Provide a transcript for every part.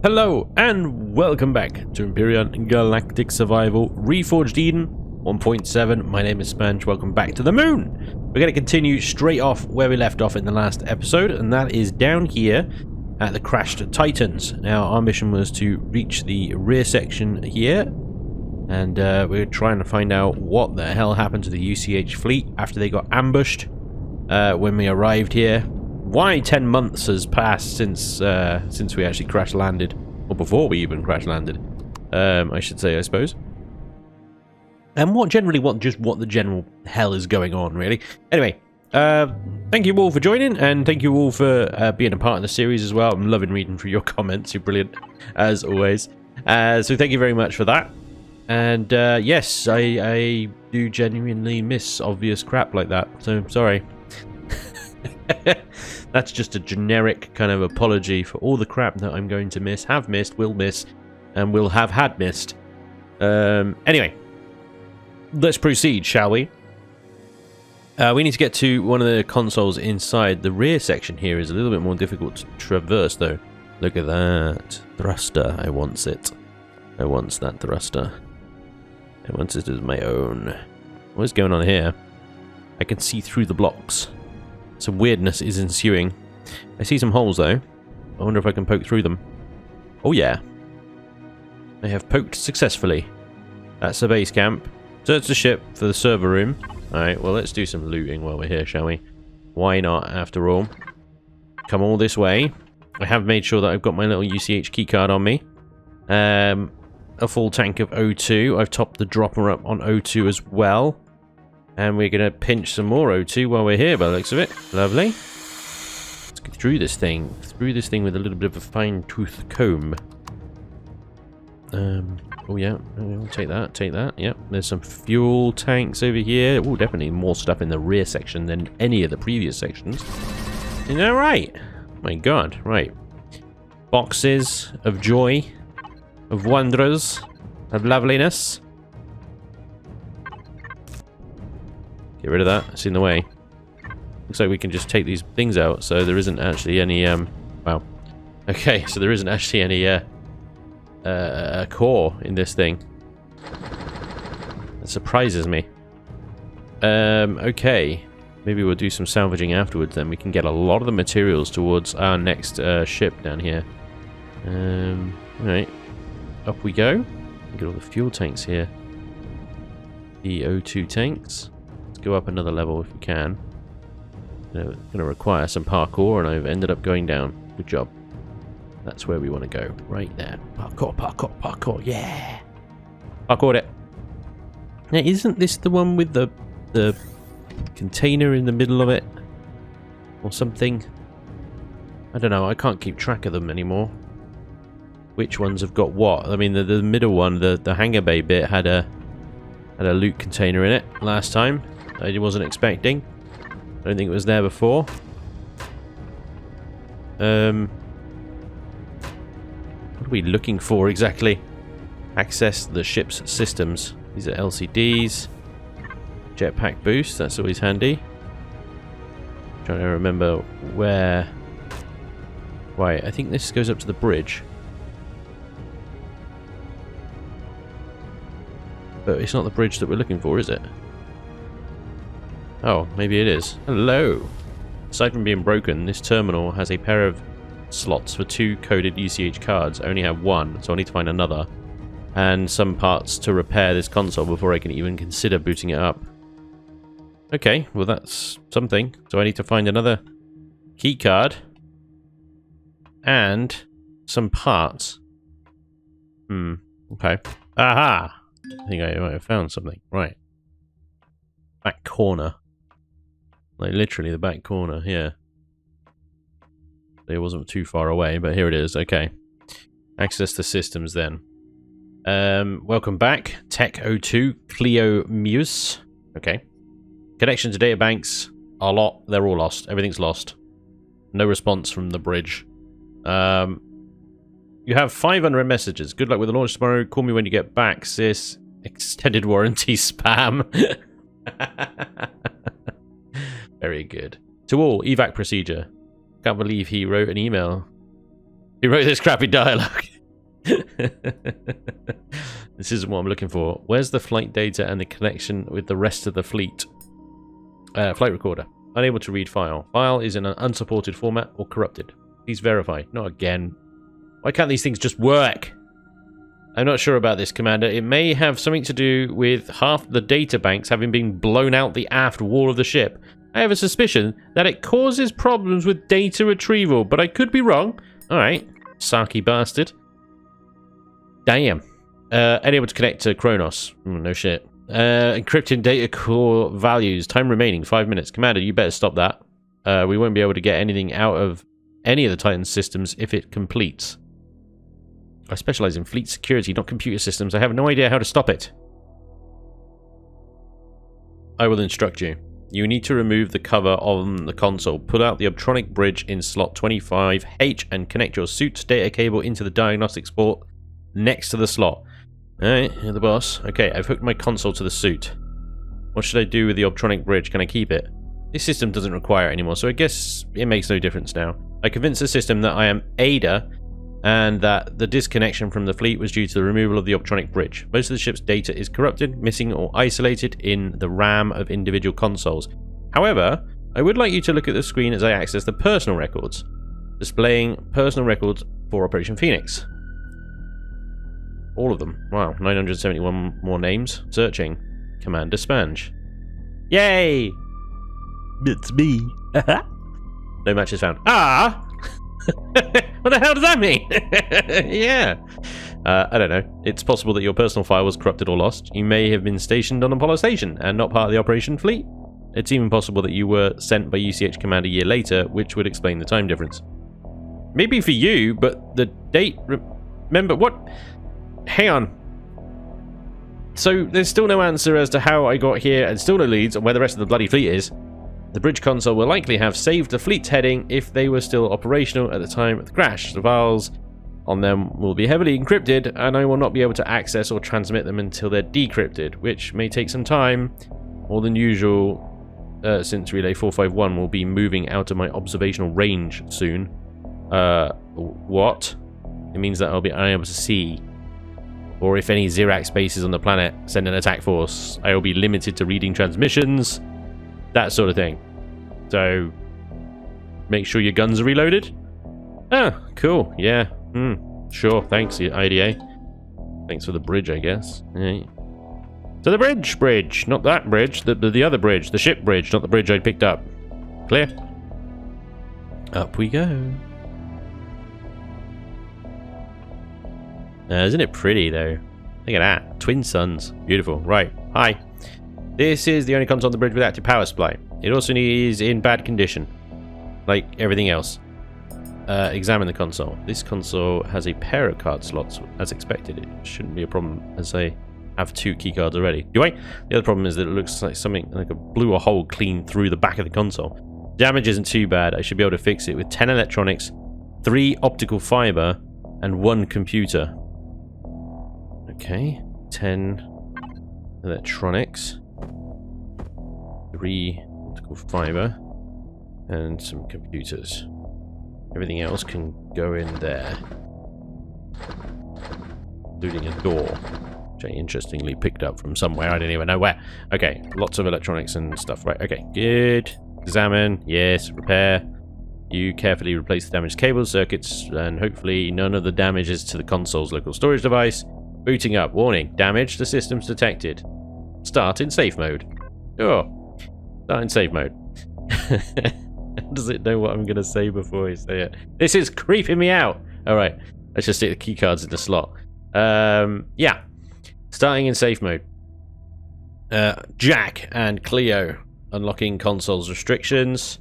Hello and welcome back to Empyrion Galactic Survival Reforged Eden 1.7. My name is Spanj. Welcome back to the moon. We're going to continue straight off where we left off in the last episode, and that is down here at the crashed Titans. Now our mission was to reach the rear section here, and we're trying to find out what the hell happened to the UCH fleet after they got ambushed when we arrived here. Why 10 months has passed since we actually crash landed, or before we even crash landed, I should say, I suppose. And what the general hell is going on, really. Anyway, thank you all for joining, and thank you all for being a part of the series as well. I'm loving reading through your comments. You're brilliant, as always. So thank you very much for that. And yes, I do genuinely miss obvious crap like that, so sorry. That's just a generic kind of apology for all the crap that I'm going to miss, have missed, will miss, and will have had missed. Anyway, let's proceed, shall we? We need to get to one of the consoles inside. The rear section here is a little bit more difficult to traverse, though. Look at that. Thruster. I wants it. I wants that thruster. I wants it as my own. What is going on here? I can see through the blocks. Some weirdness is ensuing. I see some holes though. I wonder if I can poke through them. Oh yeah. I have poked successfully. That's the base camp. Search the ship for the server room. Alright, well let's do some looting while we're here, shall we? Why not, after all? Come all this way. I have made sure that I've got my little UCH keycard on me. A full tank of O2. I've topped the dropper up on O2 as well. And we're going to pinch some more O2 while we're here, by the looks of it. Lovely. Let's get through this thing. Through this thing with a little bit of a fine-tooth comb. Oh, yeah. Take that. Take that. Yep. There's some fuel tanks over here. Oh, definitely more stuff in the rear section than any of the previous sections. Isn't that right? My God. Right. Boxes of joy. Of wonders. Of loveliness. Get rid of that. It's in the way. Looks like we can just take these things out, so there isn't actually any, wow. Okay, so there isn't actually any, core in this thing. That surprises me. Okay. Maybe we'll do some salvaging afterwards, then. We can get a lot of the materials towards our next, ship down here. Alright. Up we go. Get all the fuel tanks here. The O2 tanks. Go up another level if we can. Going to require some parkour, and I've ended up going down. Good job. That's where we want to go. Right there. Parkour, parkour, parkour. Yeah! Parkoured it. Now, isn't this the one with the container in the middle of it? Or something? I don't know. I can't keep track of them anymore. Which ones have got what? I mean, the middle one, the hangar bay bit, had a loot container in it last time. I wasn't expecting. I don't think it was there before. What are we looking for exactly? Access the ship's systems. These are LCDs. Jetpack boost, that's always handy. Trying to remember where... Right, I think this goes up to the bridge. But it's not the bridge that we're looking for, is it? Oh, maybe it is. Hello! Aside from being broken, this terminal has a pair of slots for 2 coded UCH cards. I only have 1, so I need to find another. And some parts to repair this console before I can even consider booting it up. Okay, well that's something. So I need to find another key card. And some parts. Okay. Aha! I think I might have found something. Right. Back corner. Like, literally the back corner, yeah. It wasn't too far away, but here it is. Okay. Access the systems, then. Welcome back. Tech 02, Clio Muse. Okay. Connection to databanks are they're all lost. Everything's lost. No response from the bridge. You have 500 messages. Good luck with the launch tomorrow. Call me when you get back, sis. Extended warranty spam. Very good. To all, evac procedure. Can't believe he wrote an email. He wrote this crappy dialogue. This isn't what I'm looking for. Where's the flight data and the connection with the rest of the fleet? Flight recorder. Unable to read file. File is in an unsupported format or corrupted. Please verify. Not again. Why can't these things just work? I'm not sure about this, Commander. It may have something to do with half the data banks having been blown out the aft wall of the ship. I have a suspicion that it causes problems with data retrieval, but I could be wrong. Alright. Sarky bastard. Damn. Unable to connect to Kronos. No shit. Encrypting data core values. Time remaining 5 minutes. Commander, you better stop that. We won't be able to get anything out of any of the Titan systems if it completes. I specialize in fleet security, not computer systems. I have no idea how to stop it. I will instruct you. You need to remove the cover on the console. Pull out the Optronic bridge in slot 25H and connect your suit's data cable into the diagnostics port next to the slot. Alright, you're the boss. Okay, I've hooked my console to the suit. What should I do with the Optronic bridge? Can I keep it? This system doesn't require it anymore, so I guess it makes no difference now. I convinced the system that I am Ada and that the disconnection from the fleet was due to the removal of the Optronic bridge. Most of the ship's data is corrupted, missing, or isolated in the RAM of individual consoles. However, I would like you to look at the screen as I access the personal records, displaying personal records for Operation Phoenix. All of them. Wow, 971 more names. Searching. Commander Spanj. Yay! It's me. No matches found. Ah! What the hell does that mean? Yeah. I don't know. It's possible that your personal file was corrupted or lost. You may have been stationed on Apollo Station and not part of the operation fleet. It's even possible that you were sent by UCH Command a year later, which would explain the time difference. Maybe for you, but the date... Remember, what... Hang on. So, there's still no answer as to how I got here, and still no leads on where the rest of the bloody fleet is. The bridge console will likely have saved the fleet's heading if they were still operational at the time of the crash. The files on them will be heavily encrypted, and I will not be able to access or transmit them until they're decrypted, which may take some time, more than usual, since Relay 451 will be moving out of my observational range soon. What? It means that I'll be unable to see. Or if any Zirax bases on the planet send an attack force, I will be limited to reading transmissions. That sort of thing. So, make sure your guns are reloaded. Ah, cool. Yeah. Sure. Thanks, IDA. Thanks for the bridge, I guess. Yeah. So the bridge. Not that bridge. The other bridge. The ship bridge, not the bridge I picked up. Clear? Up we go. Isn't it pretty, though? Look at that. Twin suns. Beautiful. Right. Hi. This is the only console on the bridge with active power supply. It also is in bad condition, like everything else. Examine the console. This console has a pair of card slots, as expected. It shouldn't be a problem, as I have 2 keycards already. Do I? The other problem is that it looks like something like blew a hole clean through the back of the console. Damage isn't too bad. I should be able to fix it with 10 electronics, 3 optical fiber, and 1 computer. Okay, 10 electronics. 3 optical fiber and some computers. Everything else can go in there, including a door, which I interestingly picked up from somewhere. I don't even know where. Okay, lots of electronics and stuff. Right, okay, good. Examine, yes. Repair. You carefully replace the damaged cables, circuits, and hopefully none of the damage is to the console's local storage device. Booting up. Warning, damage to systems detected. Start in safe mode. Oh. Start in save mode. Does it know what I'm going to say before I say it? This is creeping me out. Alright, let's just stick the keycards in the slot. Yeah. Starting in safe mode. Jack and Cleo. Unlocking console's restrictions.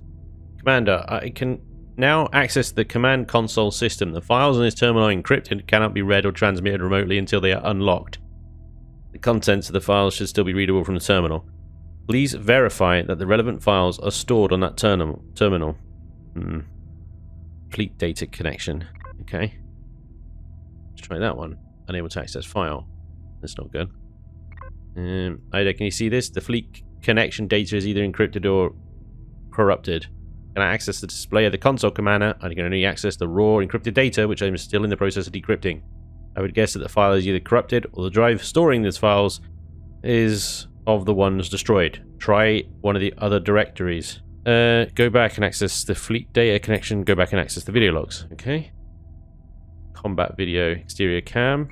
Commander, I can now access the command console system. The files on this terminal are encrypted and cannot be read or transmitted remotely until they are unlocked. The contents of the files should still be readable from the terminal. Please verify that the relevant files are stored on that terminal. Fleet data connection. Okay. Let's try that one. Unable to access file. That's not good. Ida, can you see this? The fleet connection data is either encrypted or corrupted. Can I access the display of the console, Commander? I can only access the raw encrypted data, which I'm still in the process of decrypting. I would guess that the file is either corrupted or the drive storing these files is of the ones destroyed. Try one of the other directories. Go back and access the fleet data connection. Go back and access the video logs. Okay. Combat video, exterior cam.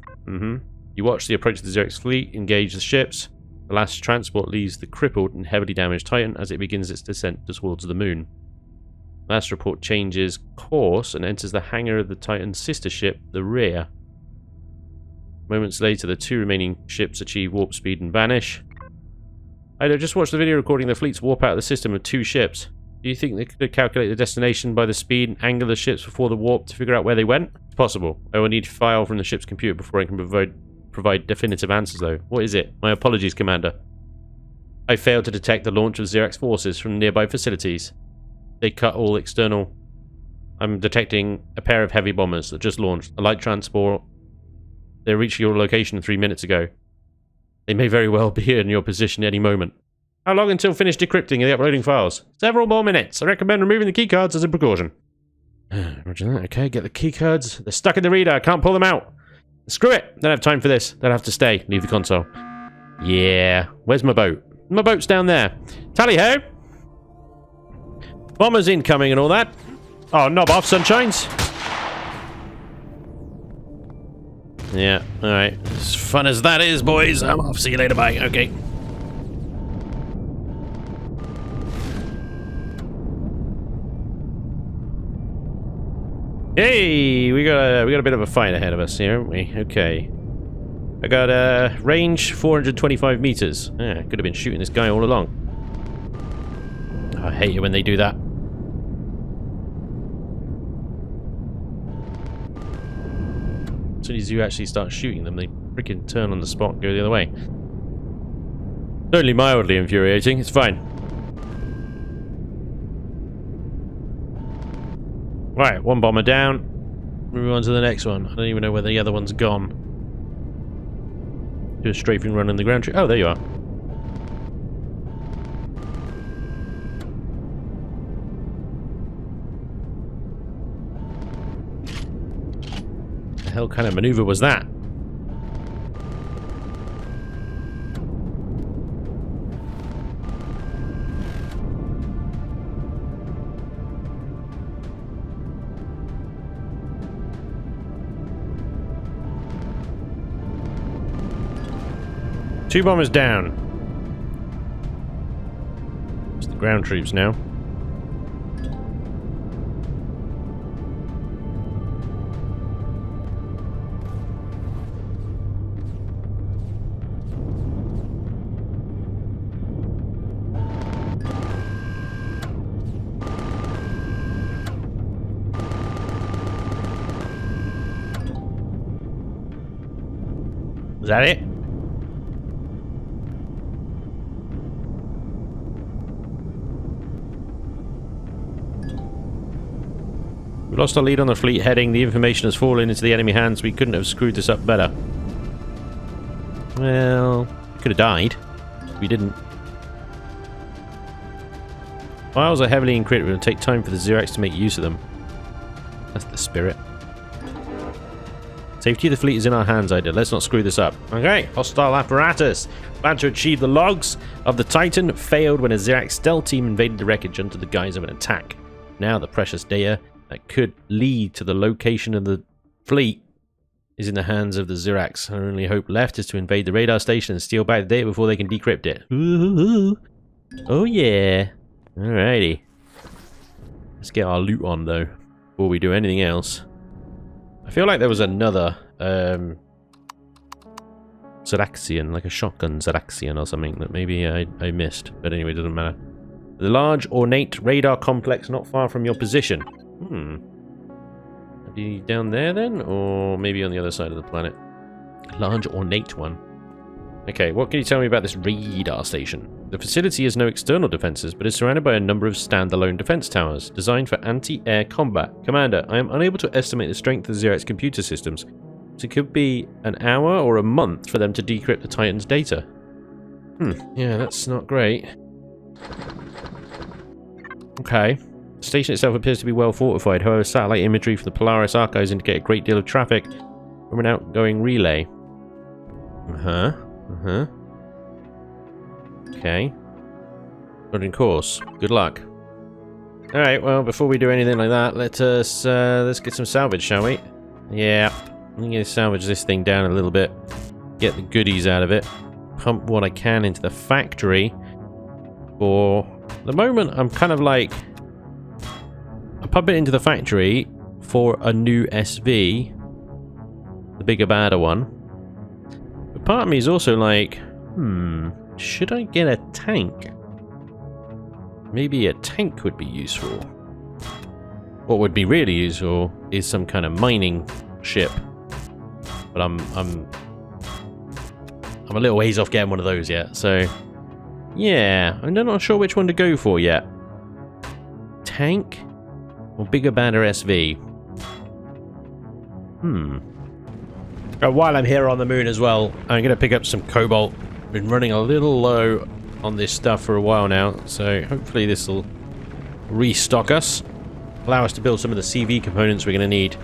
You watch the approach of the Xerx fleet, engage the ships. The last transport leaves the crippled and heavily damaged Titan as it begins its descent towards the moon. Last report changes course and enters the hangar of the Titan's sister ship, the Rear. Moments later, the 2 remaining ships achieve warp speed and vanish. I just watched the video recording the fleet's warp out of the system of 2 ships. Do you think they could calculate the destination by the speed and angle of the ships before the warp to figure out where they went? It's possible. I will need a file from the ship's computer before I can provide definitive answers, though. What is it? My apologies, Commander. I failed to detect the launch of Xerx forces from nearby facilities. They cut all external. I'm detecting a pair of heavy bombers that just launched. A light transport. They reached your location 3 minutes ago. They may very well be in your position any moment. How long until finished decrypting the uploading files? Several more minutes. I recommend removing the keycards as a precaution. Roger that. Okay, get the keycards. They're stuck in the reader. I can't pull them out. Screw it. Don't have time for this. They'll have to stay. Leave the console. Yeah. Where's my boat? My boat's down there. Tally-ho! Bombers incoming and all that. Oh, knob off, sunshines. Yeah, alright. As fun as that is, boys. I'm off. See you later, bye. Okay. Hey, we got a bit of a fight ahead of us here, haven't we? Okay. I got range 425 meters. Yeah, could have been shooting this guy all along. I hate it when they do that. As soon as you actually start shooting them, they freaking turn on the spot and go the other way. Only mildly infuriating. It's fine. Right, one bomber down. Move on to the next one. I don't even know where the other one's gone. Do a strafing run on the ground tree. Oh, there you are. The hell kind of maneuver was that? Two bombers down. It's the ground troops now. Is that it? We lost our lead on the fleet heading. The information has fallen into the enemy hands. We couldn't have screwed this up better. Well, we could have died. We didn't. Files are heavily encrypted. It will take time for the Xerx to make use of them. That's the spirit. Safety of the fleet is in our hands, Ida. Let's not screw this up. Okay, hostile apparatus. Plan to achieve the logs of the Titan failed when a Xerx stealth team invaded the wreckage under the guise of an attack. Now the precious data that could lead to the location of the fleet is in the hands of the Xerx. Our only hope left is to invade the radar station and steal back the data before they can decrypt it. Ooh. Oh yeah. Alrighty. Let's get our loot on though, before we do anything else. I feel like there was another Xeraxian, like a shotgun Xeraxian or something that maybe I missed. But anyway, it doesn't matter. The large ornate radar complex not far from your position. Maybe down there then? Or maybe on the other side of the planet. Large ornate one. Okay, what can you tell me about this radar station? The facility has no external defenses, but is surrounded by a number of standalone defense towers, designed for anti-air combat. Commander, I am unable to estimate the strength of the Xerx computer systems, so it could be an hour or a month for them to decrypt the Titan's data. Yeah, that's not great. Okay. The station itself appears to be well fortified, however satellite imagery from the Polaris archives indicate a great deal of traffic from an outgoing relay. Okay. Running course. Good luck. Alright, well, before we do anything like that, let's get some salvage, shall we? Yeah. I'm gonna salvage this thing down a little bit. Get the goodies out of it. Pump what I can into the factory. For the moment, I'm kind of like... I pump it into the factory for a new SV. The bigger, badder one. But part of me is also like, should I get a tank? Maybe a tank would be useful. What would be really useful is some kind of mining ship. But I'm a little ways off getting one of those yet, so yeah, I'm not sure which one to go for yet. Tank or bigger, badder SV? While I'm here on the moon as well, I'm going to pick up some cobalt. Been running a little low on this stuff for a while now, so hopefully this will restock us, allow us to build some of the CV components we're going to need to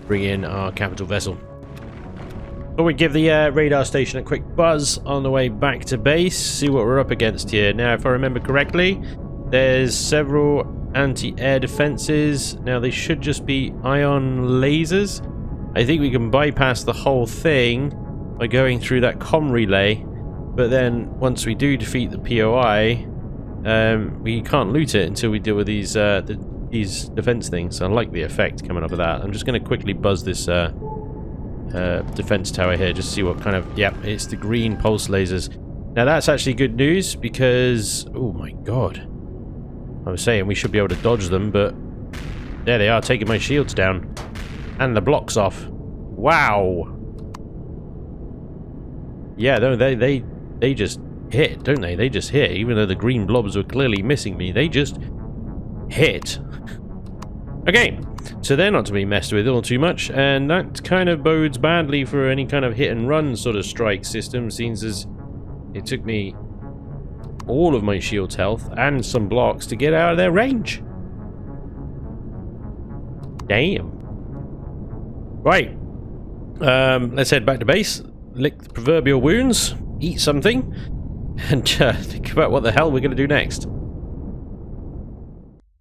bring in our capital vessel. But we give the radar station a quick buzz on the way back to base, see what we're up against here. Now, if I remember correctly, there's several anti-air defenses. Now, they should just be ion lasers. I think we can bypass the whole thing by going through that comm relay, but then once we do defeat the POI, we can't loot it until we deal with these defense things. So I like the effect coming up of that. I'm just going to quickly buzz this defense tower here, just see what kind of... Yep, it's the green pulse lasers. Now that's actually good news because... Oh my god. I was saying we should be able to dodge them, but... There they are, taking my shields down. And the blocks off. Wow! Yeah, no, they just hit, don't they? They just hit, even though the green blobs were clearly missing me. They just hit. Okay, so they're not to be messed with all too much, and that kind of bodes badly for any kind of hit-and-run sort of strike system, since as it took me all of my shield's health and some blocks to get out of their range. Damn. Right. Let's head back to base, lick the proverbial wounds, eat something, and think about what the hell we're going to do next.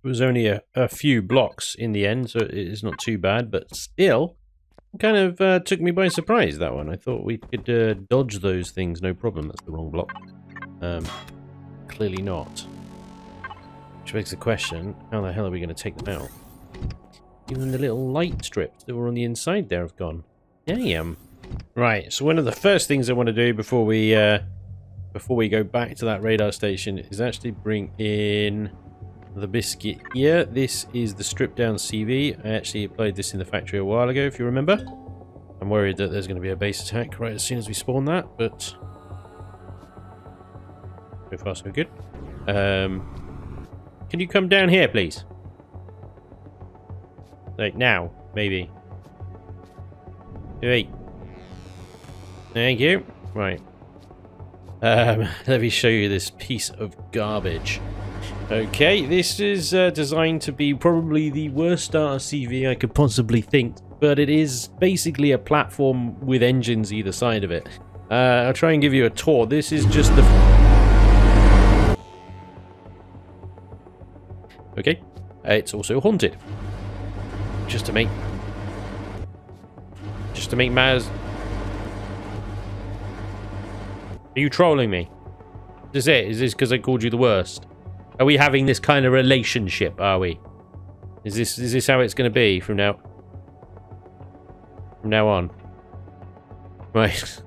It was only a few blocks in the end, so it is not too bad, but still, kind of took me by surprise, that one. I thought we could dodge those things, no problem. That's the wrong block. Clearly not. Which begs the question, how the hell are we going to take them out? Even the little light strips that were on the inside there have gone. Damn. Right, so one of the first things I want to do before we go back to that radar station is actually bring in the Biscuit here. This is the stripped down CV. I actually applied this in the factory a while ago, if you remember. I'm worried that there's going to be a base attack right as soon as we spawn that, but so far so good. Can you come down here, please? Like now, maybe. Wait. Thank you. Right. Let me show you this piece of garbage. Okay, this is designed to be probably the worst starter CV I could possibly think, but it is basically a platform with engines either side of it. I'll try and give you a tour. This is just the... Okay, it's also haunted. Just to make matters... Are you trolling me? Is this it? Is this because I called you the worst? Are we having this kind of relationship, are we? Is this how it's going to be from now on? Right.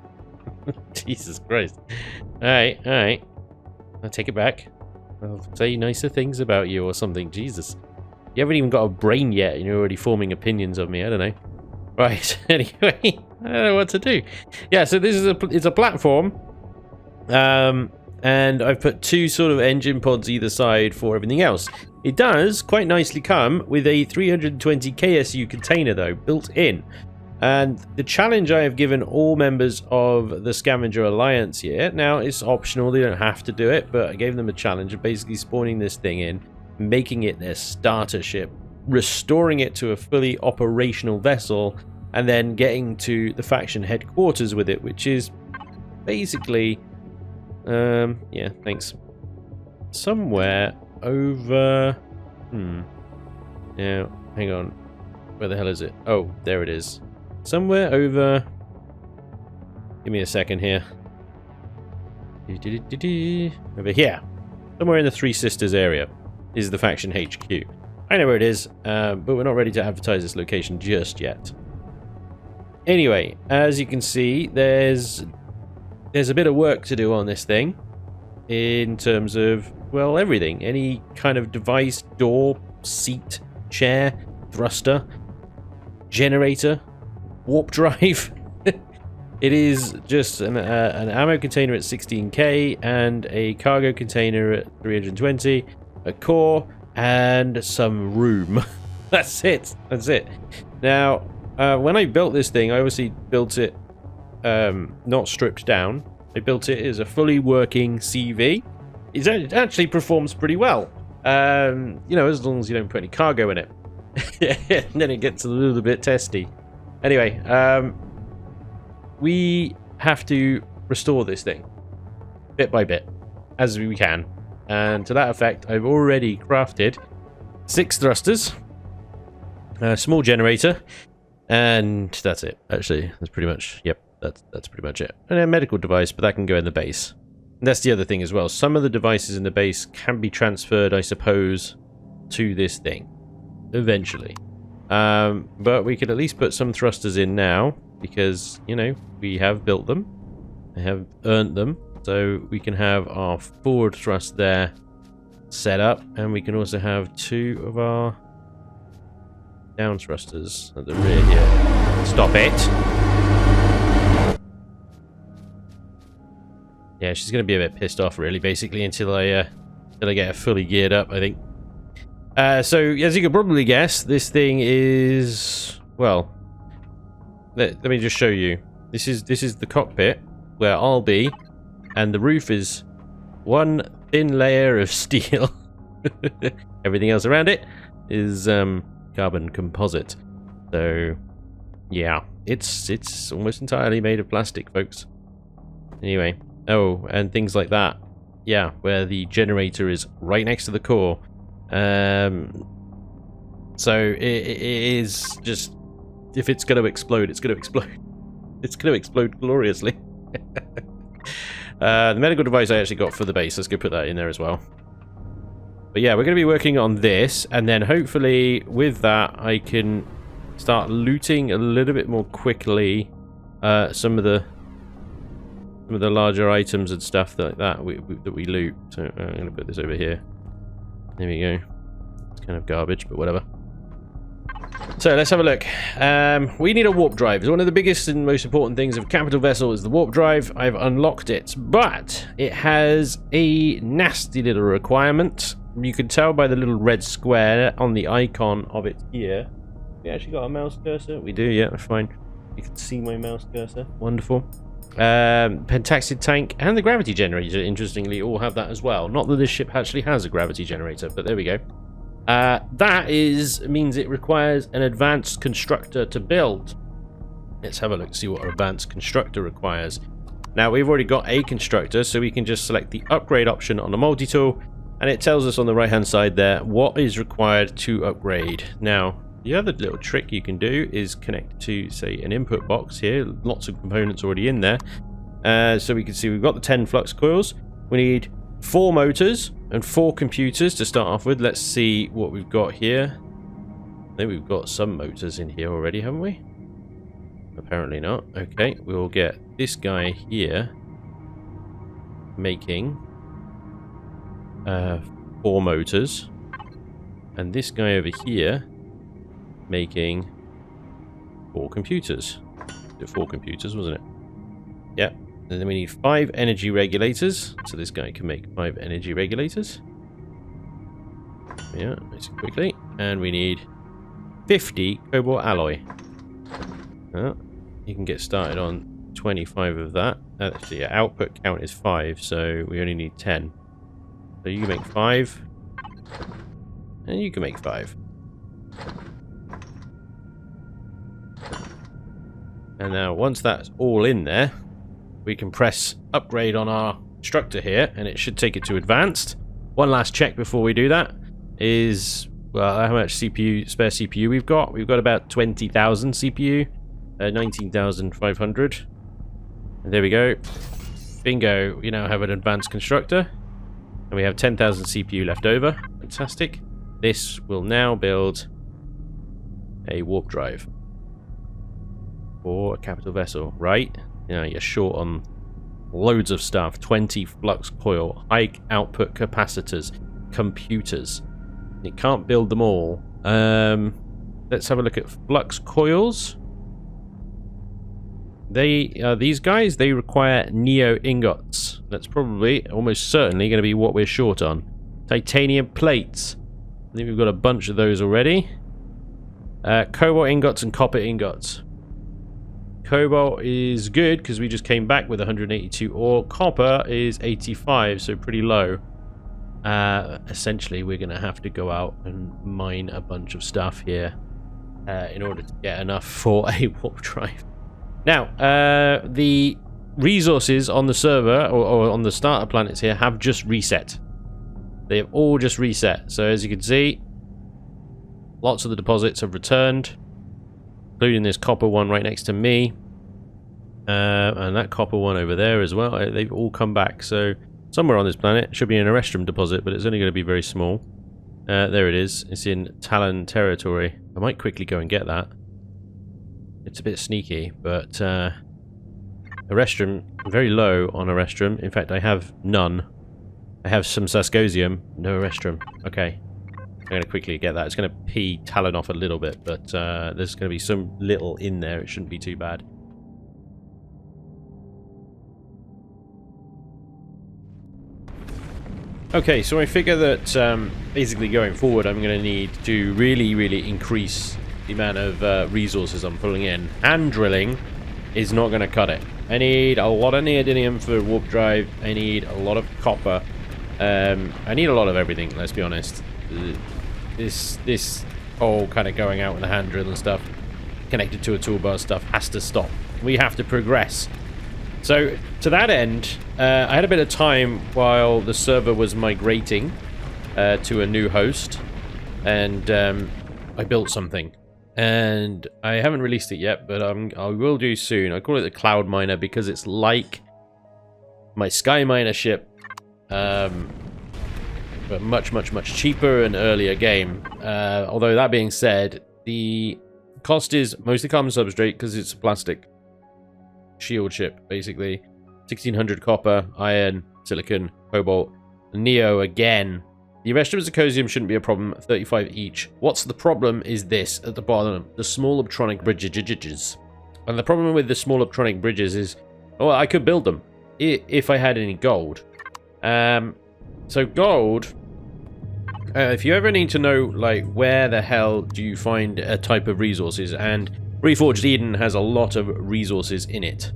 Jesus Christ. Alright. I'll take it back. I'll say nicer things about you or something. Jesus. You haven't even got a brain yet and you're already forming opinions of me. I don't know. Right. Anyway, I don't know what to do. Yeah, so this is it's a platform. And I've put two sort of engine pods either side for everything else. It does quite nicely come with a 320 KSU container though, built in. And the challenge I have given all members of the Scavenger Alliance here, now it's optional, they don't have to do it, but I gave them a challenge of basically spawning this thing in, making it their starter ship, restoring it to a fully operational vessel, and then getting to the faction headquarters with it, which is basically, yeah, thanks, somewhere over, now, hang on, where the hell is it? Oh, there it is. Somewhere over, give me a second here. Over here. Somewhere in the Three Sisters area is the faction HQ. I know where it is, but we're not ready to advertise this location just yet. Anyway, as you can see, there's a bit of work to do on this thing in terms of, well, everything. Any kind of device, door, seat, chair, thruster, generator, warp drive. It is just an ammo container at 16k and a cargo container at 320, a core, and some room. That's it. That's it. Now, when I built this thing, I obviously built it not stripped down. I built it as a fully working CV. It actually performs pretty well. You know, as long as you don't put any cargo in it. And then it gets a little bit testy. Anyway, we have to restore this thing bit by bit as we can. And to that effect, I've already crafted 6 thrusters, a small generator, and that's it. Actually, that's pretty much, yep, that's pretty much it. And a medical device, but that can go in the base. And that's the other thing as well. Some of the devices in the base can be transferred, I suppose, to this thing eventually. But we could at least put some thrusters in now because, you know, we have built them. I have earned them. So we can have our forward thrust there set up, and we can also have 2 of our down thrusters at the rear here. Stop it! Yeah, she's going to be a bit pissed off, really, basically, until I get her fully geared up, I think. So, as you can probably guess, this thing is, well, let me just show you. This is the cockpit where I'll be, and the roof is one thin layer of steel. Everything else around it is carbon composite. So, yeah, it's almost entirely made of plastic, folks. Anyway, oh, and things like that. Yeah, where the generator is right next to the core. So it is just, if it's going to explode, it's going to explode. It's going to explode gloriously. The medical device I actually got for the base. Let's go put that in there as well. But yeah, we're going to be working on this, and then hopefully with that I can start looting a little bit more quickly some of the larger items and stuff like that that we loot. So I'm going to put this over here. There we go. It's kind of garbage, but whatever. So let's have a look. We need a warp drive. It's one of the biggest and most important things of a capital vessel is the warp drive. I've unlocked it, but it has a nasty little requirement. You can tell by the little red square on the icon of it here. We actually got a mouse cursor. We do, yeah, fine. You can see my mouse cursor. Wonderful. Pentaxid tank and the gravity generator, interestingly, all have that as well. Not that this ship actually has a gravity generator, but there we go. That means it requires an advanced constructor to build. Let's have a look, see what our advanced constructor requires. Now, we've already got a constructor, so we can just select the upgrade option on the multi-tool, and it tells us on the right-hand side there what is required to upgrade. Now, the other little trick you can do is connect to, say, an input box here. Lots of components already in there. So we can see we've got the 10 flux coils. We need 4 motors and 4 computers to start off with. Let's see what we've got here. I think we've got some motors in here already, haven't we? Apparently not. Okay, we'll get this guy here making 4 motors. And this guy over here making 4 computers. 4 computers, wasn't it? Yep. And then we need 5 energy regulators. So this guy can make 5 energy regulators. Yeah, nice and quickly. And we need 50 cobalt alloy. You can get started on 25 of that. Actually, yeah, output count is 5, so we only need 10. So you can make 5. And you can make 5. And now once that's all in there, we can press upgrade on our instructor here, and it should take it to advanced. One last check before we do that is, well, how much CPU, spare CPU we've got. We've got about 20,000 CPU, 19,500. And there we go. Bingo, we now have an advanced constructor. And we have 10,000 CPU left over. Fantastic. This will now build a warp drive for a capital vessel, right? You know, you're short on loads of stuff. 20 flux coil, high output capacitors, computers. You can't build them all. Let's have a look at flux coils. These guys, they require neo ingots. That's probably, almost certainly, going to be what we're short on. Titanium plates. I think we've got a bunch of those already. Cobalt ingots and copper ingots. Cobalt is good because we just came back with 182 ore. Copper is 85, so pretty low. Essentially, we're going to have to go out and mine a bunch of stuff here in order to get enough for a warp drive. Now, the resources on the server, or on the starter planets here, have just reset. They have all just reset. So as you can see, lots of the deposits have returned, including this copper one right next to me. And that copper one over there as well. They've all come back. So somewhere on this planet should be an Arrestrum deposit, but it's only going to be very small. There it is. It's in Talon territory. I might quickly go and get that. It's a bit sneaky, but Arrestrum, very low on Arrestrum. In fact, I have none. I have some Saskosium, no Arrestrum. Okay, I'm going to quickly get that. It's going to pee Talon off a little bit, but there's going to be some little in there. It shouldn't be too bad. Okay, so I figure that basically going forward, I'm going to need to really increase the amount of resources I'm pulling in. Hand drilling is not going to cut it. I need a lot of neodymium for warp drive. I need a lot of copper. I need a lot of everything, let's be honest. This whole kind of going out with a hand drill and stuff connected to a toolbar stuff has to stop. We have to progress. So to that end, I had a bit of time while the server was migrating to a new host, and I built something. And I haven't released it yet, but I will do soon. I call it the Cloud Miner because it's like my Sky Miner ship, but much cheaper and earlier game. Although that being said, the cost is mostly carbon substrate because it's a plastic shield ship, basically. 1600 copper, iron, silicon, cobalt, neo again. The rest of the Zirconium shouldn't be a problem, 35 each. What's the problem is this at the bottom, the small optronic bridges. And the problem with the small optronic bridges is, well, I could build them if I had any gold. So gold, if you ever need to know, like, where the hell do you find a type of resources, and Reforged Eden has a lot of resources in it.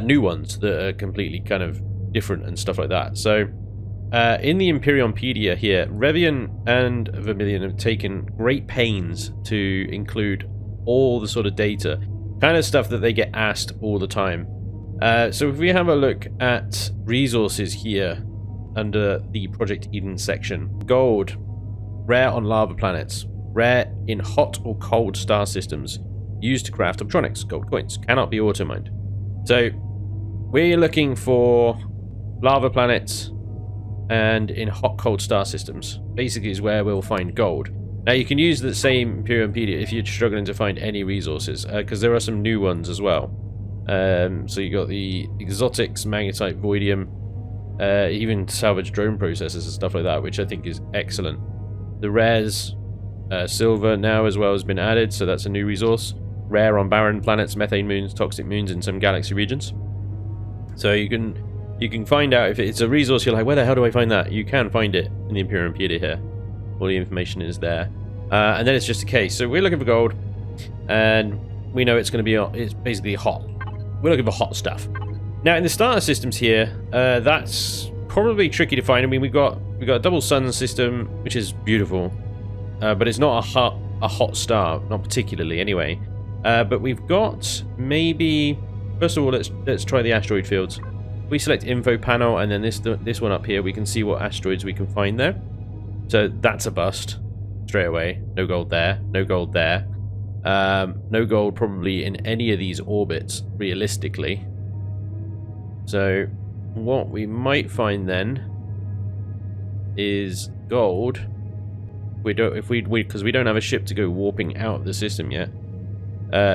New ones that are completely kind of different and stuff like that. So in the Empyrionpedia here, Revian and Vermilion have taken great pains to include all the sort of data, kind of stuff that they get asked all the time. So if we have a look at resources here under the Project Eden section, gold, rare on lava planets, rare in hot or cold star systems, used to craft optronics, gold coins, cannot be auto-mined. So we're looking for lava planets and in hot cold star systems basically is where we'll find gold. Now you can use the same Empyrionpedia if you're struggling to find any resources, because there are some new ones as well. So you got the exotics, magnetite, voidium, even salvage drone processors and stuff like that, which I think is excellent. The rares, silver now as well has been added, so that's a new resource. Rare on barren planets, methane moons, toxic moons in some galaxy regions. So you can find out if it's a resource you're like, where the hell do I find that? You can find it in the Empyrionpedia here. All the information is there. And then it's just a case. So we're looking for gold, and we know it's going to be, it's basically hot. We're looking for hot stuff. Now in the starter systems here, that's probably tricky to find. I mean, we've got a double sun system, which is beautiful, but it's not a hot star, not particularly anyway. But we've got maybe... First of all, let's try the asteroid fields. We select info panel, and then this one up here, we can see what asteroids we can find there. So that's a bust straight away. No gold there. No gold there. No gold probably in any of these orbits, realistically. So what we might find then is gold. Because we don't have a ship to go warping out of the system yet.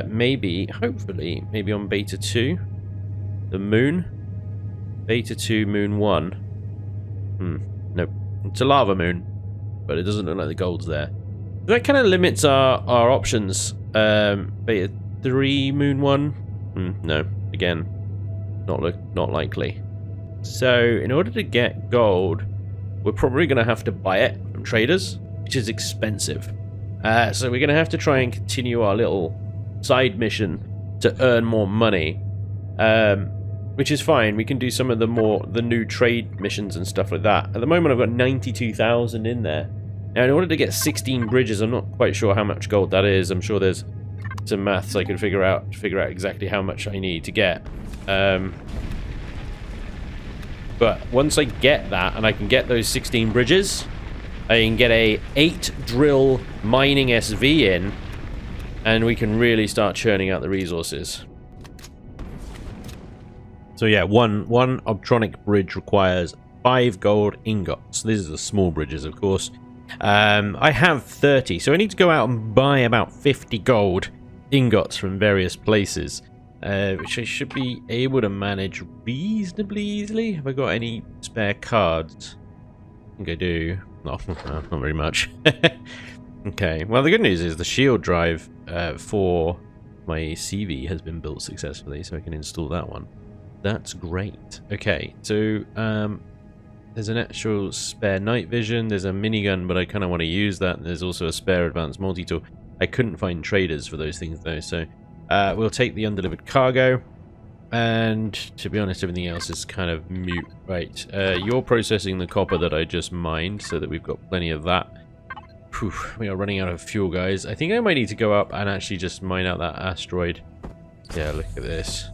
Maybe, hopefully, maybe on Beta 2, the moon. Beta 2, moon 1. Nope. It's a lava moon, but it doesn't look like the gold's there. That kind of limits our options. Beta 3, moon 1. No, again, not likely. So in order to get gold, we're probably going to have to buy it from traders, which is expensive. So we're going to have to try and continue our little side mission to earn more money, which is fine. We can do some of the new trade missions and stuff like that. At the moment, I've got 92,000 in there. Now, in order to get 16 bridges, I'm not quite sure how much gold that is. I'm sure there's some maths I can figure out exactly how much I need to get. But once I get that, and I can get those 16 bridges, I can get a 8 drill mining SV in, and we can really start churning out the resources. So yeah, one Optronic bridge requires 5 gold ingots. These are the small bridges, of course. I have 30, so I need to go out and buy about 50 gold ingots from various places, which I should be able to manage reasonably easily. Have I got any spare cards? I think I do. Not very much. Okay, well, the good news is the shield drive for my CV has been built successfully, so I can install that one. That's great. Okay, so there's an actual spare night vision. There's a minigun, but I kind of want to use that. There's also a spare advanced multi-tool. I couldn't find traders for those things, though, so we'll take the undelivered cargo. And to be honest, everything else is kind of mute. Right, you're processing the copper that I just mined, so that we've got plenty of that. Whew, we are running out of fuel, guys. I think I might need to go up and actually just mine out that asteroid. Yeah, look at this.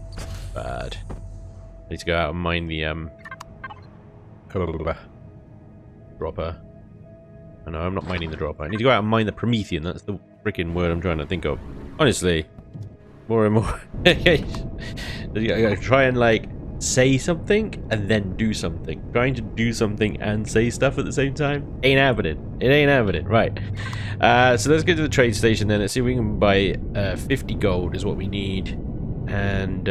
Bad. I need to go out and mine the dropper. Oh, no, I'm not mining the dropper. I need to go out and mine the Promethean. That's the freaking word I'm trying to think of. Honestly, more and more. I gotta try and like say something and then do something. Trying to do something and say stuff at the same time ain't happening. It ain't happening. Right. So let's go to the trade station then. Let's see if we can buy 50 gold is what we need, and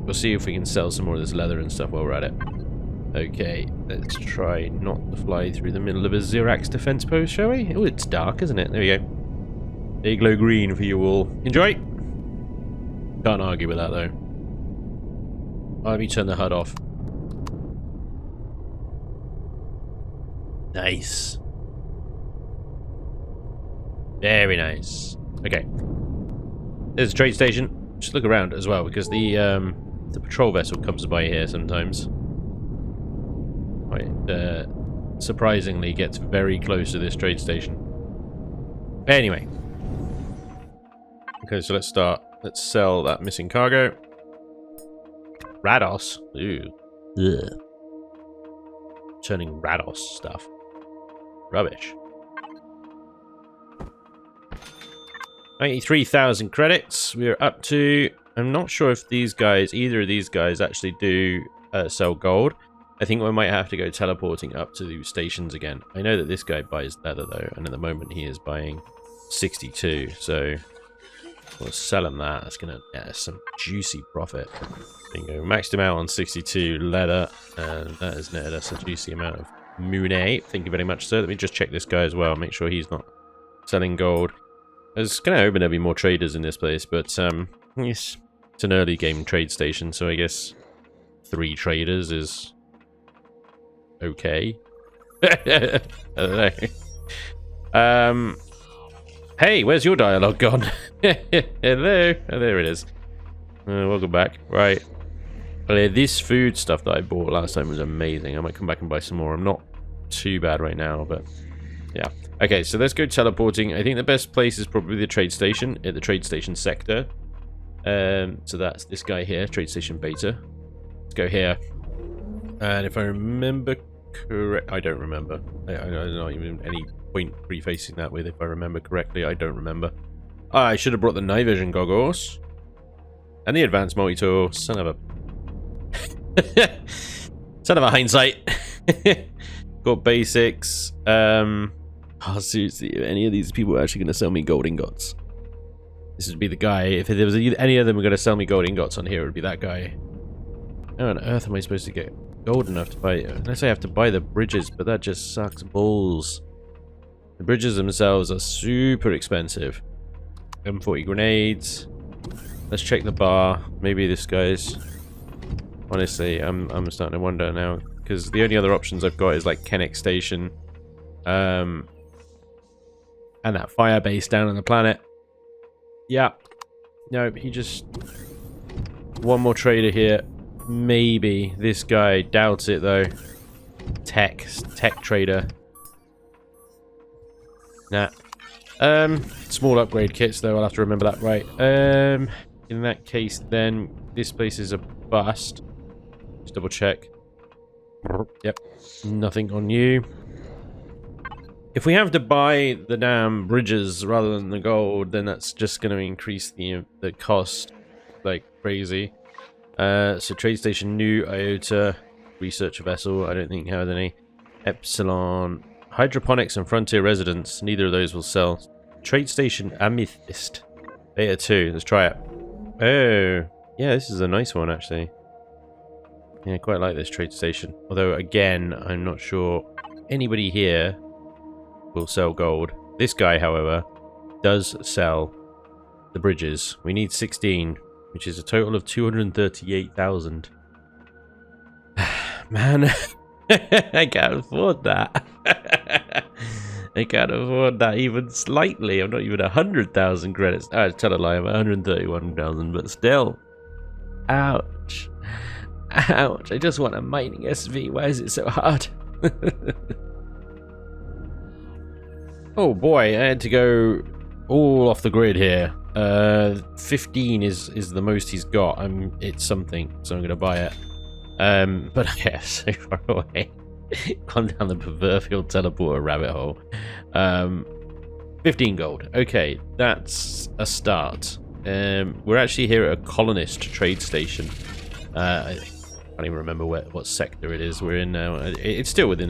we'll see if we can sell some more of this leather and stuff while we're at it. Okay, let's try not to fly through the middle of a Xerax defense post, shall we? Oh, it's dark, isn't it? There we go. Dayglow green for you all. Enjoy! Can't argue with that, though. Oh, let me turn the HUD off. Nice. Very nice. Okay. There's a trade station. Just look around as well, because the patrol vessel comes by here sometimes. Right, surprisingly gets very close to this trade station. Anyway. Okay, so let's start. Let's sell that missing cargo. Rados. Ooh. Ugh. Turning Rados stuff. Rubbish. 93,000 credits. We're up to... I'm not sure if these guys, either of these guys, actually do sell gold. I think we might have to go teleporting up to the stations again. I know that this guy buys leather, though, and at the moment he is buying 62, so we'll sell him that. That's going to get us some juicy profit. Bingo. Maxed him out on 62 leather, and that has netted us a juicy amount of Moonay. Thank you very much, sir. Let me just check this guy as well, make sure he's not selling gold. I was kind of hoping there'd be more traders in this place, but yes, it's an early game trade station, so I guess 3 traders is okay. I don't know. Hey, where's your dialogue gone? Hello. Oh, there it is. Welcome back. Right. This food stuff that I bought last time was amazing. I might come back and buy some more. I'm not too bad right now, but Yeah. Okay, so let's go teleporting. I think the best place is probably the trade station, at the trade station sector. So that's this guy here, trade station beta. Let's go here. And if I remember correct, I don't remember. I don't know even any point prefacing that with. If I remember correctly, I don't remember. I should have brought the night vision goggles and the advanced multi-tool. Son of a hindsight. Got basics. Oh, seriously, if any of these people are actually going to sell me gold ingots? This would be the guy. If there was any of them were going to sell me gold ingots on here, it would be that guy. How on earth am I supposed to get gold enough to buy it? Unless I have to buy the bridges, but that just sucks balls. The bridges themselves are super expensive. M40 grenades. Let's check the bar. Maybe this guy's... Honestly, I'm starting to wonder now. Because the only other options I've got is like Kennex Station. And that fire base down on the planet. Yeah. No, he just... One more trader here. Maybe. This guy. Doubts it though. Tech trader. Nah. Small upgrade kits though, I'll have to remember that right. In that case then, this place is a bust. Just double check. Yep. Nothing on you. If we have to buy the damn bridges rather than the gold, then that's just going to increase the cost like crazy. So trade station new IOTA, research vessel, I don't think it has any. Epsilon, hydroponics and frontier residence, neither of those will sell. Trade station amethyst, beta 2, let's try it. Oh, yeah, this is a nice one actually. Yeah, I quite like this trade station. Although again, I'm not sure anybody here will sell gold. This guy, however, does sell the bridges. We need 16, which is a total of 238,000. Man, I can't afford that. I can't afford that even slightly. I'm not even 100,000 credits. I tell a lie, I'm 131,000, but still. Ouch. Ouch. I just want a mining SV. Why is it so hard? Oh boy, I had to go all off the grid here. 15 is the most he's got. It's something, so I'm gonna buy it. But yeah, so far away. Gone down the proverbial teleporter rabbit hole. 15 gold. Okay, that's a start. We're actually here at a colonist trade station. I can't even remember what sector it is we're in now. It's still within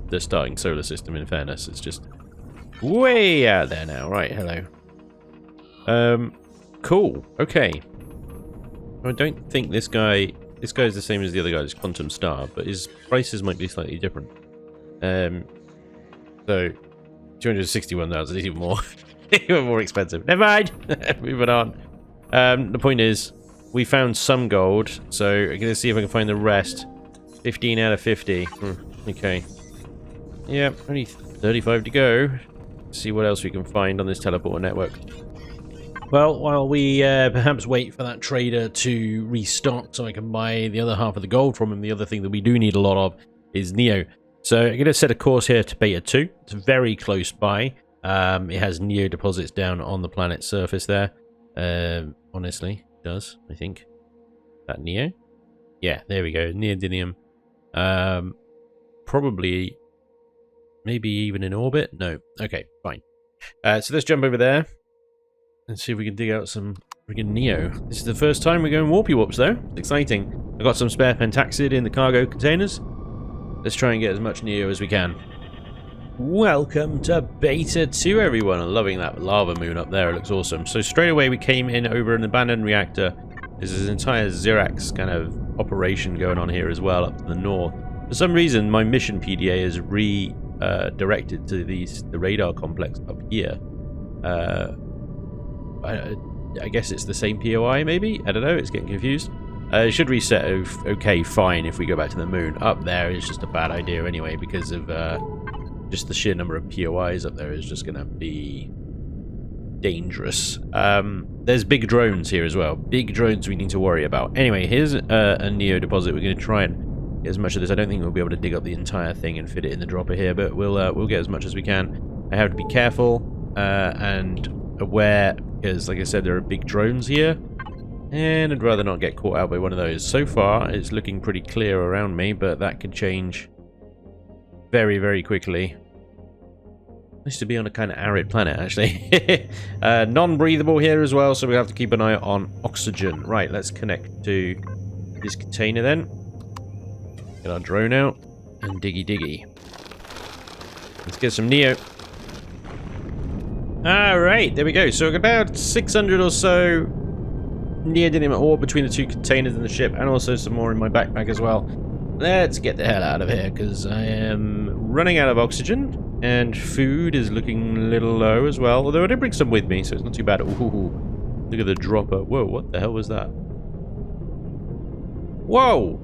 the starting solar system, in fairness. It's just way out there now. Right, hello. Cool. Okay. I don't think this guy is the same as the other guy's Quantum Star, but his prices might be slightly different. So 261,000 is even more even more expensive. Never mind. Moving on. The point is, we found some gold, so I'm gonna see if I can find the rest. 15 out of 50. Okay. Yeah, only 35 to go. See what else we can find on this teleporter network. Well, while we perhaps wait for that trader to restock so I can buy the other half of the gold from him, the other thing that we do need a lot of is Neo. So I'm going to set a course here to beta 2. It's very close by. It has Neo deposits down on the planet's surface there. Honestly, it does, I think. That Neo? Yeah, there we go. Neodymium. Probably, maybe even in orbit? No. Okay, fine. So let's jump over there and see if we can dig out some friggin' Neo. This is the first time we're going warpy warps though. It's exciting. I got some spare pentaxid in the cargo containers. Let's try and get as much Neo as we can. Welcome to Beta 2, everyone. I'm loving that lava moon up there. It looks awesome. So straight away we came in over an abandoned reactor. There's this entire Xerax kind of operation going on here as well up to the north. For some reason, my mission PDA is redirected to the radar complex up here. I guess it's the same POI, maybe? I don't know, it's getting confused. It should reset okay, fine, if we go back to the moon. Up there is just a bad idea anyway, because of just the sheer number of POIs up there is just going to be dangerous. There's big drones here as well. Big drones we need to worry about. Anyway, here's a Neo deposit. We're going to try and Get as much of this. I don't think we'll be able to dig up the entire thing and fit it in the dropper here, but we'll get as much as we can. I have to be careful and aware, because like I said, there are big drones here, and I'd rather not get caught out by one of those. So far, it's looking pretty clear around me, but that could change very, very quickly. Nice to be on a kind of arid planet, actually. Non-breathable here as well, so we have to keep an eye on oxygen. Right, let's connect to this container then. Get our drone out and diggy diggy. Let's get some Neo. Alright, there we go. So about 600 or so neodymium ore between the two containers in the ship, and also some more in my backpack as well. Let's get the hell out of here, because I am running out of oxygen. And food is looking a little low as well. Although I did bring some with me, so it's not too bad. Ooh, look at the dropper. Whoa, what the hell was that? Whoa!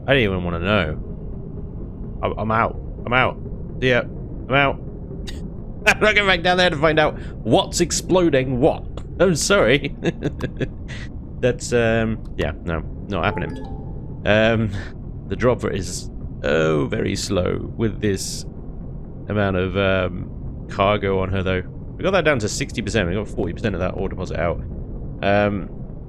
I didn't even want to know. I'm out. I'm out. See ya. I'm out. I'm not going back down there to find out what's exploding what. I'm sorry. That's, yeah, no, not happening. The dropper is... oh, very slow with this amount of cargo on her, though. We got that down to 60%. We got 40% of that ore deposit out.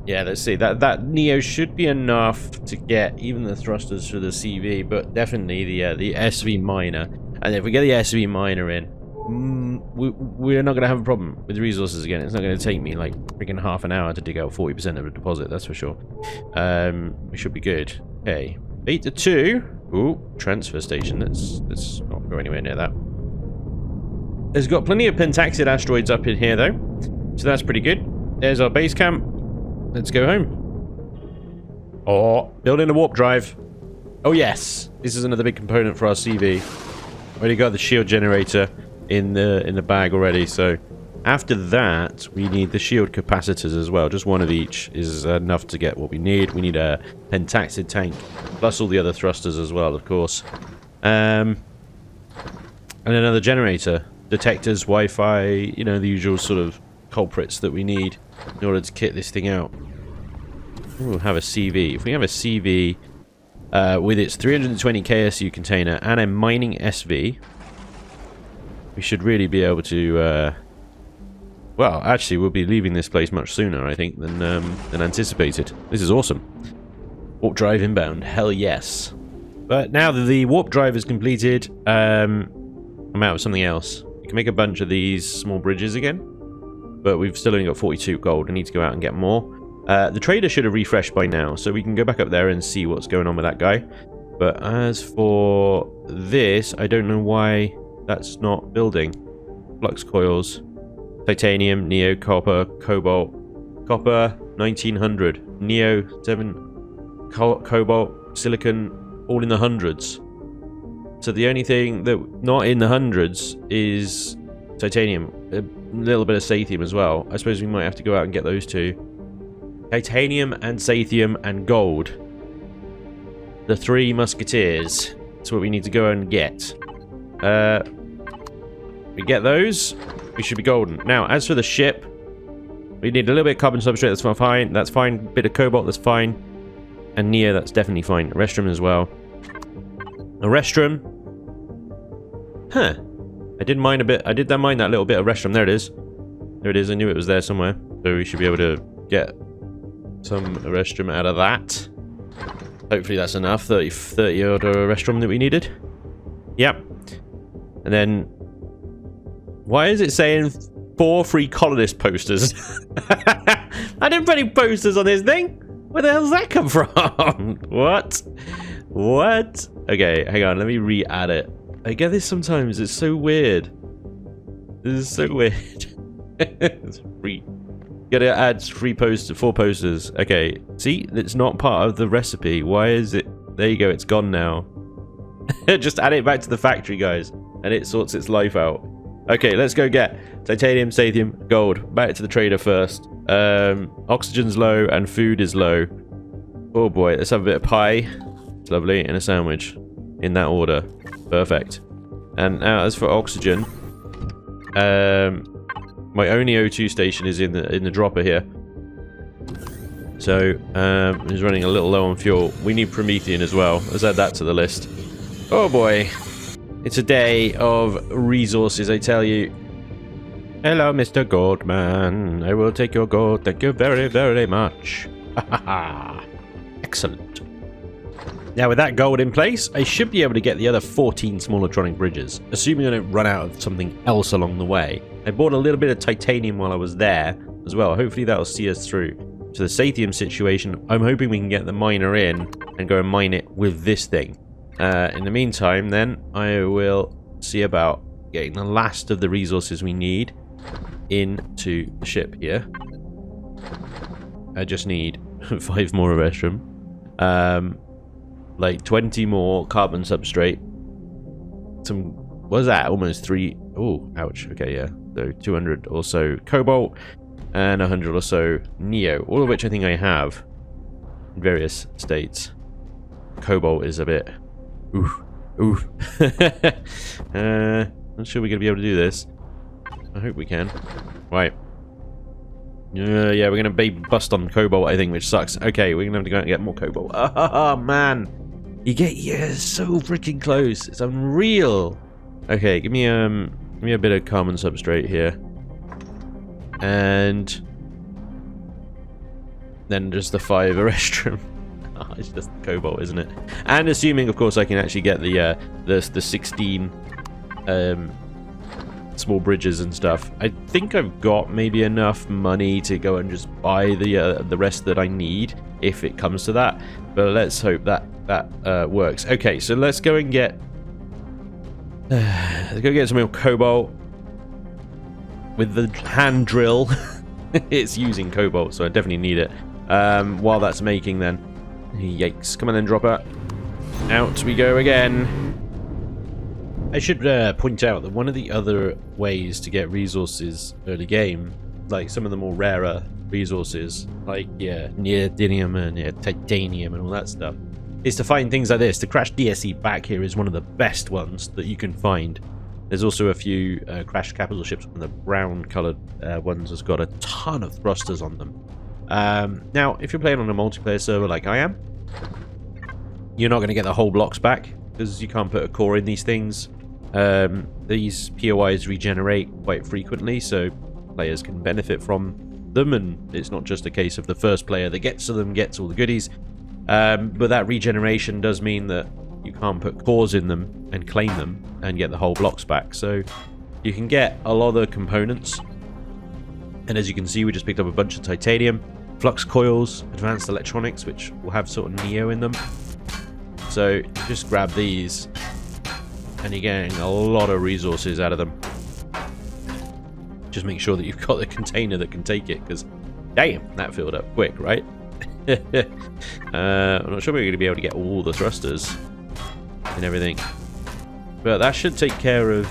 Yeah, let's see. That Neo should be enough to get even the thrusters for the CV, but definitely the SV miner. And if we get the SV miner in, we're not going to have a problem with resources again. It's not going to take me like freaking half an hour to dig out 40% of a deposit. That's for sure. We should be good. Okay, 8 to 2. Ooh, transfer station. Let's not go anywhere near that. There's got plenty of pentaxid asteroids up in here, though, so that's pretty good. There's our base camp. Let's go home. Oh, building a warp drive. Oh yes, this is another big component for our CV. Already got the shield generator in the bag already. So after that, we need the shield capacitors as well. Just one of each is enough to get what we need. We need a pentaxid tank, plus all the other thrusters as well, of course. And another generator. Detectors, Wi-Fi, you know, the usual sort of culprits that we need in order to kit this thing out. We'll have a CV. If we have a CV with its 320 KSU container and a mining SV, we should really be able to... well, actually, we'll be leaving this place much sooner, I think, than anticipated. This is awesome. Warp drive inbound. Hell yes. But now that the warp drive is completed, I'm out of something else. We can make a bunch of these small bridges again, but we've still only got 42 gold. I need to go out and get more. The trader should have refreshed by now, so we can go back up there and see what's going on with that guy. But as for this, I don't know why that's not building. Flux coils. Titanium, Neo, copper, cobalt, copper, 1900, Neo, 7, cobalt, silicon, all in the hundreds. So the only thing that not in the hundreds is titanium, a little bit of sathium as well. I suppose we might have to go out and get those two. Titanium and sathium and gold. The three musketeers. That's what we need to go and get. We get those. We should be golden. Now, as for the ship, we need a little bit of carbon substrate. That's fine. That's fine. Bit of cobalt. That's fine. And Neo. That's definitely fine. Restrum as well. A restrum. Huh. I did mine a bit. I did mine that little bit of restrum. There it is. There it is. I knew it was there somewhere. So we should be able to get some restrum out of that. Hopefully that's enough. 30 odd restrum that we needed. Yep. And then, why is it saying 4 free colonist posters? I didn't put any posters on this thing. Where the hell does that come from? What? What? Okay, hang on. Let me re-add it. I get this sometimes. It's so weird. This is so weird. It's free. Gotta add 4 posters. Okay. See, it's not part of the recipe. Why is it? There you go. It's gone now. Just add it back to the factory, guys, and it sorts its life out. Okay, let's go get titanium, sathium, gold. Back to the trader first. Oxygen's low and food is low. Oh boy, let's have a bit of pie. It's lovely, and a sandwich. In that order. Perfect. And now, as for oxygen, my only O2 station is in the dropper here. So, he's running a little low on fuel. We need Promethean as well. Let's add that to the list. Oh boy. It's a day of resources, I tell you. Hello, Mr. Goldman. I will take your gold. Thank you very, very much. Excellent. Now, with that gold in place, I should be able to get the other 14 small electronic bridges, assuming I don't run out of something else along the way. I bought a little bit of titanium while I was there as well. Hopefully that'll see us through. To the Sathium situation, I'm hoping we can get the miner in and go and mine it with this thing. In the meantime, then, I will see about getting the last of the resources we need into the ship here. I just need 5 more Restrum. Like 20 more carbon substrate. Some, what was that? Almost 3. Oh, ouch. Okay, yeah. So 200 or so cobalt and 100 or so neo. All of which I think I have in various states. Cobalt is a bit. Oof. Oof. Not sure we're going to be able to do this. I hope we can. Right. Yeah, we're going to be bust on cobalt, I think, which sucks. Okay, we're going to have to go out and get more cobalt. Oh, man. Yeah, so freaking close. It's unreal. Okay, give me a bit of carbon substrate here. And then just the 5 Restrum. Oh, it's just cobalt, isn't it? And assuming, of course, I can actually get the 16 small bridges and stuff. I think I've got maybe enough money to go and just buy the rest that I need if it comes to that. But let's hope that works. Okay, so let's go and get some more cobalt with the hand drill. It's using cobalt, so I definitely need it. While that's making, then, yikes! Come on, then, dropper. Out we go again. I should point out that one of the other ways to get resources early game, like some of the more rarer resources, like neodymium and titanium and all that stuff, is to find things like this. The crashed DSE back here is one of the best ones that you can find. There's also a few crashed capital ships. One of the brown coloured ones has got a ton of thrusters on them. Now, if you're playing on a multiplayer server like I am, you're not going to get the whole blocks back because you can't put a core in these things. These POIs regenerate quite frequently, so players can benefit from them, and it's not just a case of the first player that gets to them gets all the goodies. But that regeneration does mean that you can't put cores in them and claim them and get the whole blocks back. So you can get a lot of the components, and as you can see, we just picked up a bunch of titanium, flux coils, advanced electronics, which will have sort of neo in them. So just grab these and you're getting a lot of resources out of them. Just make sure that you've got the container that can take it, because damn, that filled up quick, right? I'm not sure we're going to be able to get all the thrusters and everything, but that should take care of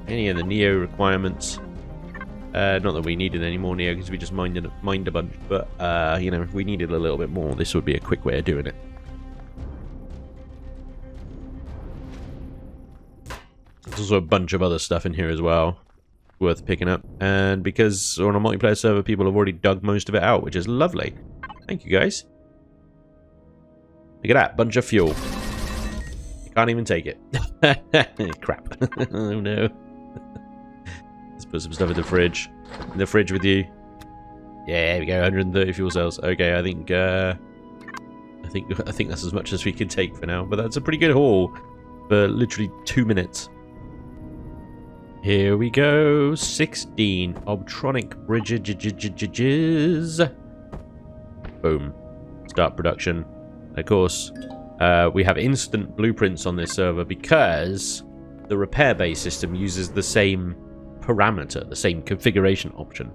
any of the neo requirements. Not that we needed any more neo because we just mined a bunch, but you know, if we needed a little bit more, this would be a quick way of doing it. There's also a bunch of other stuff in here as well worth picking up, and because we're on a multiplayer server, people have already dug most of it out, which is lovely. Thank you, guys. Look at that, bunch of fuel. You can't even take it. Crap. Oh no. Let's put some stuff in the fridge. In the fridge with you. Yeah, there we go, 130 fuel cells. Okay, I think that's as much as we can take for now, but that's a pretty good haul for literally 2 minutes. Here we go, 16 Obtronic bridges. Boom. Start production. Of course, we have instant blueprints on this server because the repair bay system uses the same parameter, the same configuration option.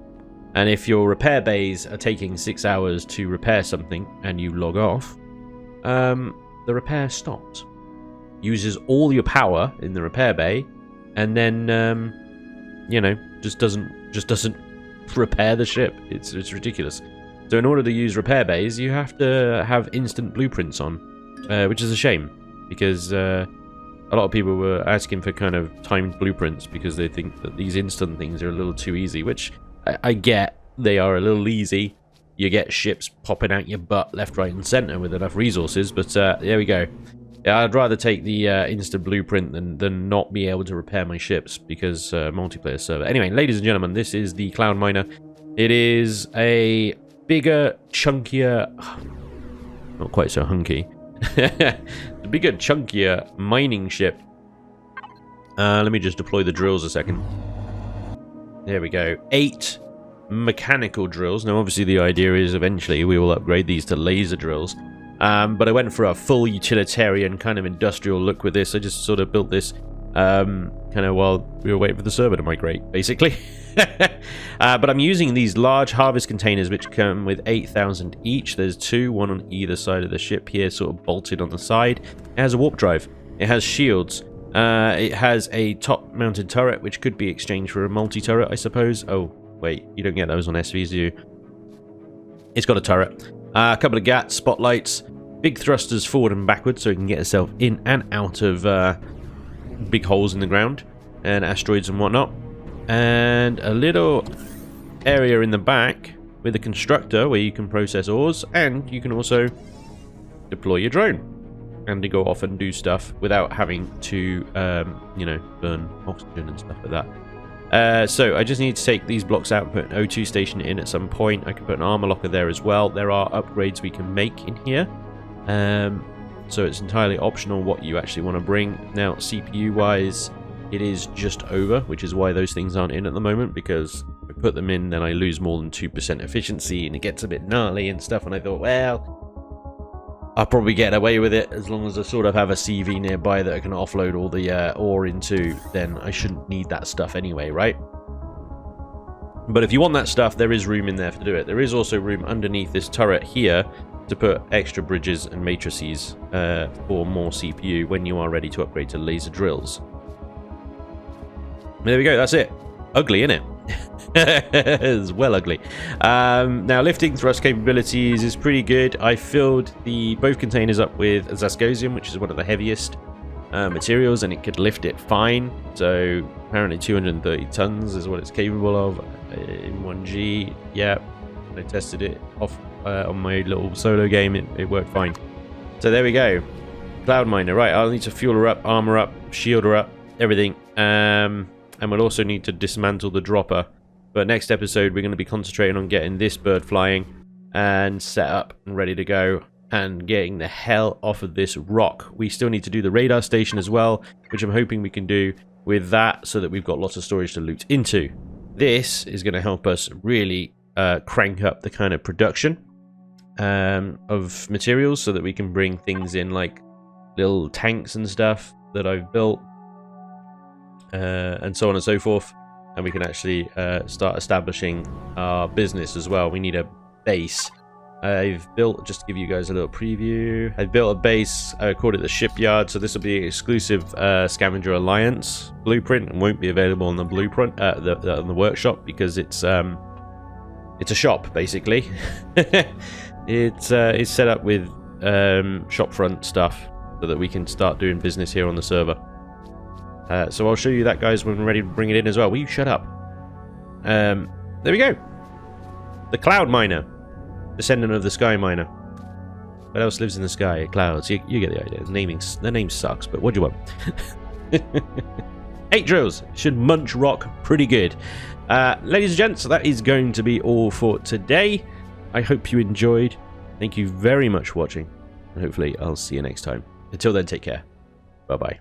And if your repair bays are taking 6 hours to repair something and you log off, the repair stops. Uses all your power in the repair bay, and then you know, just doesn't repair the ship. It's ridiculous. So in order to use repair bays, you have to have instant blueprints on, which is a shame, because a lot of people were asking for kind of timed blueprints because they think that these instant things are a little too easy, which I get. They are a little easy, you get ships popping out your butt left, right, and center with enough resources. But there we go. Yeah, I'd rather take the instant blueprint than not be able to repair my ships because multiplayer server. Anyway, ladies and gentlemen, this is the Cloud Miner. It is a bigger, chunkier, not quite so hunky, a bigger, chunkier mining ship. Let me just deploy the drills a second. There we go. 8 mechanical drills. Now, obviously, the idea is eventually we will upgrade these to laser drills. But I went for a full utilitarian kind of industrial look with this. I just sort of built this kind of while we were waiting for the server to migrate, basically. But I'm using these large harvest containers, which come with 8,000 each. There's 2, one on either side of the ship here, sort of bolted on the side. It has a warp drive. It has shields. It has a top-mounted turret, which could be exchanged for a multi-turret, I suppose. Oh, wait, you don't get those on SVs, do you? It's got a turret. A couple of GATs, spotlights, big thrusters forward and backwards so it can get itself in and out of big holes in the ground and asteroids and whatnot. And a little area in the back with a constructor where you can process ores, and you can also deploy your drone and to go off and do stuff without having to, you know, burn oxygen and stuff like that. So I just need to take these blocks out and put an O2 station in at some point. I can put an armor locker there as well. There are upgrades we can make in here. So it's entirely optional what you actually want to bring. Now, CPU-wise, it is just over, which is why those things aren't in at the moment, because if I put them in, then I lose more than 2% efficiency, and it gets a bit gnarly and stuff, and I thought, well, I'll probably get away with it as long as I sort of have a CV nearby that I can offload all the ore into, then I shouldn't need that stuff anyway, right? But if you want that stuff, there is room in there to do it. There is also room underneath this turret here to put extra bridges and matrices for more CPU when you are ready to upgrade to laser drills. There we go, that's it. Ugly, innit? It's well ugly. Now, lifting thrust capabilities is pretty good. I filled both containers up with Zascosium, which is one of the heaviest materials, and it could lift it fine. So apparently 230 tons is what it's capable of in 1G. Yeah, I tested it off on my little solo game. It worked fine. So there we go. Cloud Miner. Right, I'll need to fuel her up, armor up, shield her up, everything. And we'll also need to dismantle the dropper. But next episode, we're going to be concentrating on getting this bird flying and set up and ready to go and getting the hell off of this rock. We still need to do the radar station as well, which I'm hoping we can do with that so that we've got lots of storage to loot into. This is going to help us really crank up the kind of production of materials so that we can bring things in like little tanks and stuff that I've built. And so on and so forth, and we can actually start establishing our business as well. We need a base. I've built, just to give you guys a little preview, I've built a base. I called it the shipyard, so this will be an exclusive Scavenger Alliance blueprint and won't be available on the blueprint on the workshop because it's a shop basically. It's set up with shopfront stuff so that we can start doing business here on the server. So I'll show you that, guys, when we're ready to bring it in as well. Will you shut up? There we go. The Cloud Miner. Descendant of the Sky Miner. What else lives in the sky? Clouds. You get the idea. The name sucks, but what do you want? 8 drills. Should munch rock pretty good. Ladies and gents, that is going to be all for today. I hope you enjoyed. Thank you very much for watching. And hopefully I'll see you next time. Until then, take care. Bye-bye.